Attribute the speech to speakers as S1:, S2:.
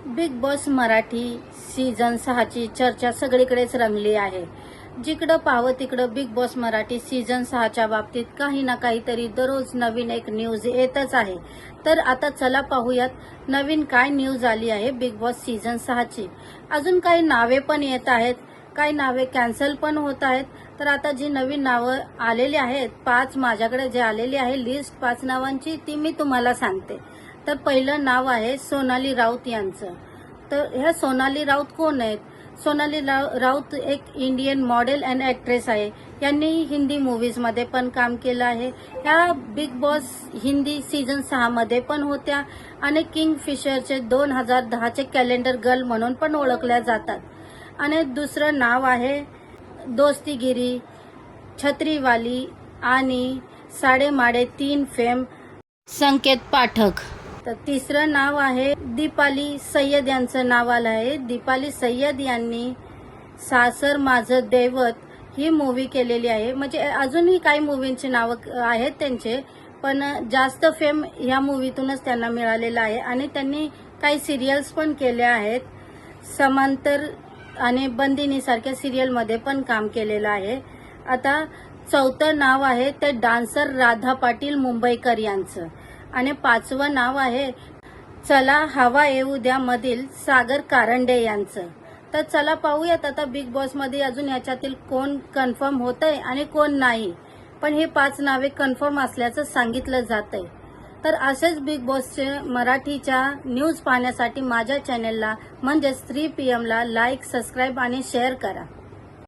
S1: Big boss Marathi season 6 ची चर्चा सगळीकडेच रंगली आहे। जिकडं पाहावं तिकडं बिग बॉस मराठी सीझन 6 च्या बाबतीत काही ना काहीतरी दररोज नवीन एक न्यूज येतच आहे। तर आता चला पाहूयात नवीन काय न्यूज आली आहे बिग बॉस सीझन 6 ची। अजून काही नावे पण येत आहेत, काही नावे कॅन्सल पण होत आहेत। तर आता जी नवीन नावं आलेली आहेत, 5 माझ्याकडे जे आलेली आहे लिस्ट 5 नावांची, ती मी तुम्हाला सांगते। तर पहिलं नाव आहे सोनाली राऊत यांचं। तर ह्या सोनाली राऊत कोण आहेत? सोनाली राऊत एक इंडियन मॉडेल अँड ॲक्ट्रेस आहे। यांनी हिंदी मूवीज मध्ये पण काम केलं आहे। ह्या बिग बॉस हिंदी सीझन 6 मध्ये पण होत्या आणि किंगफिशरचे 2010 चे कॅलेंडर गर्ल म्हणून पण ओळखल्या जातात। आणि दुसरं नाव आहे दोस्तीगिरी, छत्रीवाली आणि साडेमाडे 3 फेम संकेत पाठक। तर तिसरं नाव आहे दीपाली सय्यद यांचं नाव आलं आहे। दीपाली सय्यद यांनी सासर माझं दैवत ही मूवी केलेली आहे। म्हणजे अजूनही काही मूवींची नावं आहेत त्यांचे, पण जास्त फेम ह्या मूवीतूनच त्यांना मिळालेला आहे। आणि त्यांनी काही सिरियल्स पण केल्या आहेत, समांतर आणि बंदिनी सारख्या सिरियलमध्ये पण काम केलेलं आहे। आता चौथं नाव आहे ते डान्सर राधा पाटील मुंबईकर यांचं। आणि 5वं नाव आहे चला हवा येऊ द्या मधील सागर कारंडे यांचं। तर चला पाहूयात आता बिग बॉस मध्ये अजून याच्यातील कोण कन्फर्म होतंय आणि कोण नाही, पण हे 5 नावे कन्फर्म असल्याचं सांगितलं जातंय। तर असेच बिग बॉसचे मराठीच्या न्यूज पाहण्यासाठी माझ्या चॅनेलला म्हणजेच 3PM ला लाईक, सबस्क्राईब आणि शेअर करा।